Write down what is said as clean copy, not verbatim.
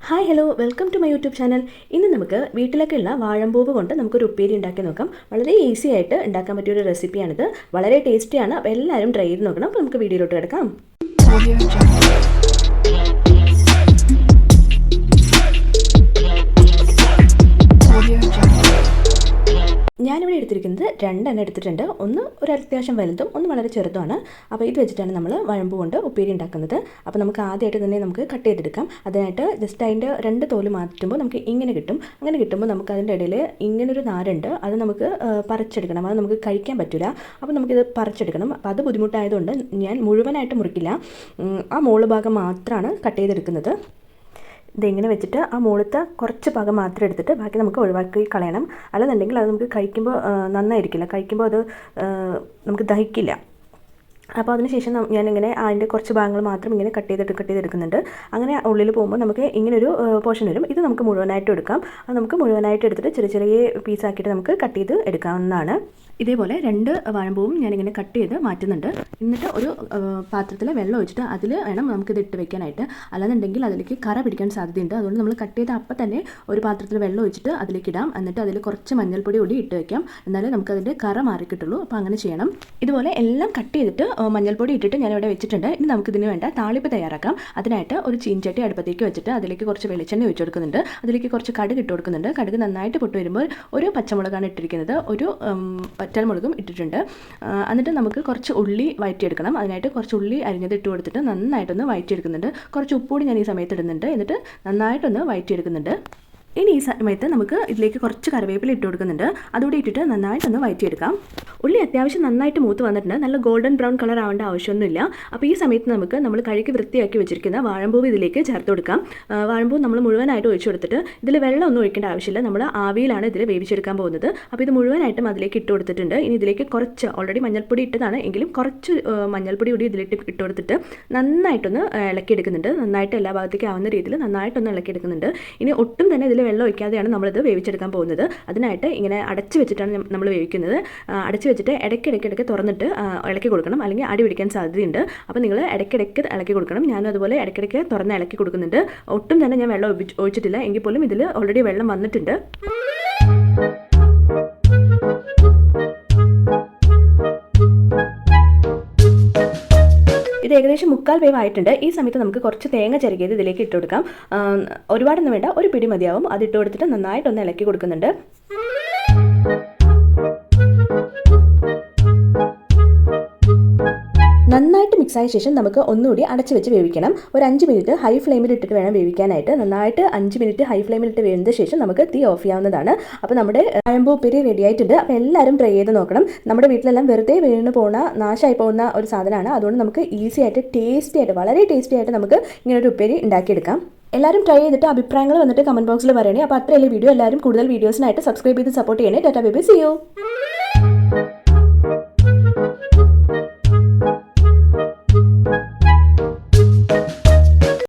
Hi hello welcome to my YouTube channel. ഇന്ന് നമുക്ക് വീട്ടിലൊക്കെയുള്ള വാഴമ്പൂവ് കൊണ്ട് നമുക്കൊരു ഉപ്പേരി ഉണ്ടാക്കി നോക്കാം. വളരെ ഈസി ആയിട്ട് ഉണ്ടാക്കാൻ പറ്റിയൊരു റെസിപ്പിയാണിത്. വളരെ ടേസ്റ്റിയാണ്. അപ്പോൾ എല്ലാവരും ട്രൈ ചെയ്ത് നോക്കണം. അപ്പോൾ നമുക്ക് വീഡിയോയിലോട്ട് കിടക്കാം. ഞാനിവിടെ എടുത്തിരിക്കുന്നത് രണ്ടെണ്ണം എടുത്തിട്ടുണ്ട്. ഒന്ന് ഒരു അത്യാവശ്യം വലുതും ഒന്ന് വളരെ ചെറുതുമാണ്. അപ്പോൾ ഇത് വെച്ചിട്ടാണ് നമ്മൾ വഴമ്പ് കൊണ്ട് ഉപ്പേരി ഉണ്ടാക്കുന്നത്. അപ്പോൾ നമുക്ക് ആദ്യമായിട്ട് തന്നെ നമുക്ക് കട്ട് ചെയ്തെടുക്കാം. അതിനായിട്ട് ജസ്റ്റ് അതിൻ്റെ രണ്ട് തോല് മാറ്റുമ്പോൾ നമുക്ക് ഇങ്ങനെ കിട്ടും. അങ്ങനെ കിട്ടുമ്പോൾ നമുക്ക് അതിൻ്റെ ഇടയിൽ ഇങ്ങനൊരു നാരുണ്ട്. അത് നമുക്ക് പറിച്ചെടുക്കണം. അത് നമുക്ക് കഴിക്കാൻ പറ്റില്ല. അപ്പോൾ നമുക്കിത് പറിച്ചെടുക്കണം. അപ്പോൾ അത് ബുദ്ധിമുട്ടായതുകൊണ്ട് ഞാൻ മുഴുവനായിട്ട് മുറിക്കില്ല. ആ മോള് ഭാഗം മാത്രമാണ് കട്ട് ചെയ്തെടുക്കുന്നത്. ഇതിങ്ങനെ വെച്ചിട്ട് ആ മുകളിലത്തെ കുറച്ച് ഭാഗം മാത്രം എടുത്തിട്ട് ബാക്കി നമുക്ക് ഒഴിവാക്കി കളയണം. അല്ലെന്നുണ്ടെങ്കിൽ അത് നമുക്ക് കഴിക്കുമ്പോൾ നന്നായിരിക്കില്ല. കഴിക്കുമ്പോൾ അത് നമുക്ക് ദഹിക്കില്ല. അപ്പോൾ അതിനുശേഷം ഞാനിങ്ങനെ അതിൻ്റെ കുറച്ച് ഭാഗങ്ങൾ മാത്രം ഇങ്ങനെ കട്ട് ചെയ്തെടുക്കുന്നുണ്ട്. അങ്ങനെ ഉള്ളിൽ പോകുമ്പോൾ നമുക്ക് ഇങ്ങനൊരു പോർഷൻ വരും. ഇത് നമുക്ക് മുഴുവനായിട്ട് എടുക്കാം. അത് നമുക്ക് മുഴുവനായിട്ട് എടുത്തിട്ട് ചെറിയ ചെറിയ പീസാക്കിയിട്ട് നമുക്ക് കട്ട് ചെയ്ത് എടുക്കാവുന്നതാണ്. ഇതേപോലെ രണ്ട് വാഴമ്പൂവും ഞാനിങ്ങനെ കട്ട് ചെയ്ത് മാറ്റുന്നുണ്ട്. എന്നിട്ട് ഒരു പാത്രത്തിൽ വെള്ളം ഒഴിച്ചിട്ട് അതിൽ വേണം നമുക്കിത് ഇട്ട് വെക്കാനായിട്ട്. അല്ലാന്നുണ്ടെങ്കിൽ അതിലേക്ക് കറ പിടിക്കാൻ സാധ്യതയുണ്ട്. അതുകൊണ്ട് നമ്മൾ കട്ട് ചെയ്ത അപ്പം തന്നെ ഒരു പാത്രത്തിൽ വെള്ളം ഒഴിച്ചിട്ട് അതിലേക്ക് ഇടാം. എന്നിട്ട് അതിൽ കുറച്ച് മഞ്ഞൾപ്പൊടി കൂടി ഇട്ട് വെക്കാം. എന്നാലേ നമുക്കതിൻ്റെ കറ മാറി കിട്ടുള്ളൂ. അപ്പോൾ അങ്ങനെ ചെയ്യണം. ഇതുപോലെ എല്ലാം കട്ട് ചെയ്തിട്ട് മഞ്ഞൾപ്പൊടി ഇട്ടിട്ട് ഞാനിവിടെ വെച്ചിട്ടുണ്ട്. ഇനി നമുക്കിതിന് വേണ്ട താളിപ്പ് തയ്യാറാക്കാം. അതിനായിട്ട് ഒരു ചീൻചട്ടി അടുപ്പത്തേക്ക് വെച്ചിട്ട് അതിലേക്ക് കുറച്ച് വെളിച്ചെണ്ണ ഒഴിച്ച് കൊടുക്കുന്നുണ്ട്. അതിലേക്ക് കുറച്ച് കടുക് ഇട്ട് കൊടുക്കുന്നുണ്ട്. കടുക് നന്നായിട്ട് പൊട്ടി വരുമ്പോൾ ഒരു പച്ചമുളകാണ് ഇട്ടിരിക്കുന്നത്. ഒരു വറ്റൽമുളകും ഇട്ടിട്ടുണ്ട്. എന്നിട്ട് നമുക്ക് കുറച്ച് ഉള്ളി വഴറ്റിയെടുക്കണം. അതിനായിട്ട് കുറച്ച് ഉള്ളി അരിഞ്ഞത് ഇട്ട് കൊടുത്തിട്ട് നന്നായിട്ടൊന്ന് വഴറ്റിയെടുക്കുന്നുണ്ട്. കുറച്ച് ഉപ്പുകൂടി ഞാൻ ഈ സമയത്ത് ഇടുന്നുണ്ട്. എന്നിട്ട് നന്നായിട്ടൊന്ന് വഴറ്റിയെടുക്കുന്നുണ്ട്. ഇനി ഈ സമയത്ത് നമുക്ക് ഇതിലേക്ക് കുറച്ച് കറിവേപ്പില ഇട്ട് കൊടുക്കുന്നുണ്ട്. അതുകൂടി ഇട്ടിട്ട് നന്നായിട്ടൊന്ന് വഴറ്റിയെടുക്കാം. ഉള്ളി അത്യാവശ്യം നന്നായിട്ട് മൂത്ത് വന്നിട്ടുണ്ട്. നല്ല ഗോൾഡൻ ബ്രൗൺ കളർ ആവേണ്ട ആവശ്യമൊന്നുമില്ല. അപ്പോൾ ഈ സമയത്ത് നമ്മൾ കഴുകി വൃത്തിയാക്കി വെച്ചിരിക്കുന്ന വാഴമ്പൂവ് ഇതിലേക്ക് ചേർത്ത് കൊടുക്കാം. വാഴമ്പൂവ് നമ്മൾ മുഴുവനായിട്ട് ഒഴിച്ചു കൊടുത്തിട്ട് ഇതിൽ വെള്ളം ഒന്നും ഒഴിക്കേണ്ട ആവശ്യമില്ല. നമ്മൾ ആവിയിലാണ് ഇതിൽ വേവിച്ചെടുക്കാൻ പോകുന്നത്. അപ്പോൾ ഇത് മുഴുവനായിട്ടും അതിലേക്ക് ഇട്ട് കൊടുത്തിട്ടുണ്ട്. ഇനി ഇതിലേക്ക് കുറച്ച് ഓൾറെഡി മഞ്ഞൾപ്പൊടി ഇട്ടതാണ് എങ്കിലും കുറച്ച് മഞ്ഞൾപ്പൊടി കൂടി ഇതിലിട്ട് ഇട്ട് കൊടുത്തിട്ട് നന്നായിട്ടൊന്ന് ഇളക്കിയെടുക്കുന്നുണ്ട്. നന്നായിട്ട് എല്ലാ ഭാഗത്തേക്കും ആവുന്ന രീതിയിൽ നന്നായിട്ടൊന്ന് ഇളക്കിയെടുക്കുന്നുണ്ട്. ഇനി ഒട്ടും തന്നെ ഇതിൽ വെള്ളം ഒഴിക്കാതെയാണ് നമ്മളിത് വേവിച്ചെടുക്കാൻ പോകുന്നത്. അതിനായിട്ട് ഇങ്ങനെ അടച്ച് വെച്ചിട്ടാണ് നമ്മൾ വേവിക്കുന്നത്. അടച്ച് വെച്ചിട്ട് ഇടയ്ക്കിടയ്ക്ക് തുറന്നിട്ട് ഇളക്കി കൊടുക്കണം. അല്ലെങ്കിൽ അടി പിടിക്കാൻ സാധ്യതയുണ്ട്. അപ്പോൾ നിങ്ങൾ ഇടയ്ക്കിടയ്ക്ക് ഇളക്കി കൊടുക്കണം. ഞാനും അതുപോലെ ഇടയ്ക്കിടയ്ക്ക് തുറന്ന് ഇളക്കി കൊടുക്കുന്നുണ്ട്. ഒട്ടും തന്നെ ഞാൻ വെള്ളം ഒഴിച്ചിട്ടില്ല. എങ്കിൽ പോലും ഇതിൽ ഓൾറെഡി വെള്ളം വന്നിട്ടുണ്ട്. ഇത് ഏകദേശം 3/4 വേവായിട്ടുണ്ട്. ഈ സമയത്ത് നമുക്ക് കുറച്ച് തേങ്ങ ചിരകിയത് ഇതിലേക്ക് ഇട്ട് കൊടുക്കാം. ഒരുപാടൊന്നും വേണ്ട, ഒരു പിടി മതിയാവും. അത് ഇട്ട് കൊടുത്തിട്ട് നന്നായിട്ടൊന്ന് ഇളക്കി കൊടുക്കുന്നുണ്ട്. നന്നായിട്ട് മിക്സായ ശേഷം നമുക്ക് ഒന്നുകൂടി അടച്ച് വെച്ച് വേവിക്കണം. ഒരു 5 മിനിറ്റ് ഹൈ ഫ്ലെയിമിൽ ഇട്ടിട്ട് വേണം വേവിക്കാനായിട്ട്. നന്നായിട്ട് 5 മിനിറ്റ് ഹൈ ഫ്ലെയിമിൽ ഇട്ട് വേവിച്ച ശേഷം നമുക്ക് തീ ഓഫ് ചെയ്യാവുന്നതാണ്. അപ്പോൾ നമ്മുടെ വഴമ്പ് ഉപ്പേരി റെഡി ആയിട്ടുണ്ട്. അപ്പോൾ എല്ലാവരും ട്രൈ ചെയ്ത് നോക്കണം. നമ്മുടെ വീട്ടിലെല്ലാം വെറുതെ വീണ് പോകുന്ന നാശമായി പോകുന്ന ഒരു സാധനമാണ്. അതുകൊണ്ട് നമുക്ക് ഈസി ആയിട്ട് ടേസ്റ്റി ആയിട്ട് വളരെ ടേസ്റ്റി ആയിട്ട് നമുക്ക് ഇങ്ങനൊരു ഉപ്പേരി ഉണ്ടാക്കിയെടുക്കാം. എല്ലാവരും ട്രൈ ചെയ്തിട്ട് അഭിപ്രായങ്ങൾ വന്നിട്ട് കമൻറ്റ് ബോക്സിൽ പറയണേ. അപ്പോൾ അത്രയല്ലേ വീഡിയോ. എല്ലാവരും കൂടുതൽ വീഡിയോസിനായിട്ട് സബ്സ്ക്രൈബ് ചെയ്ത് സപ്പോർട്ട് ചെയ്യണേ. Tata bye bye, see U.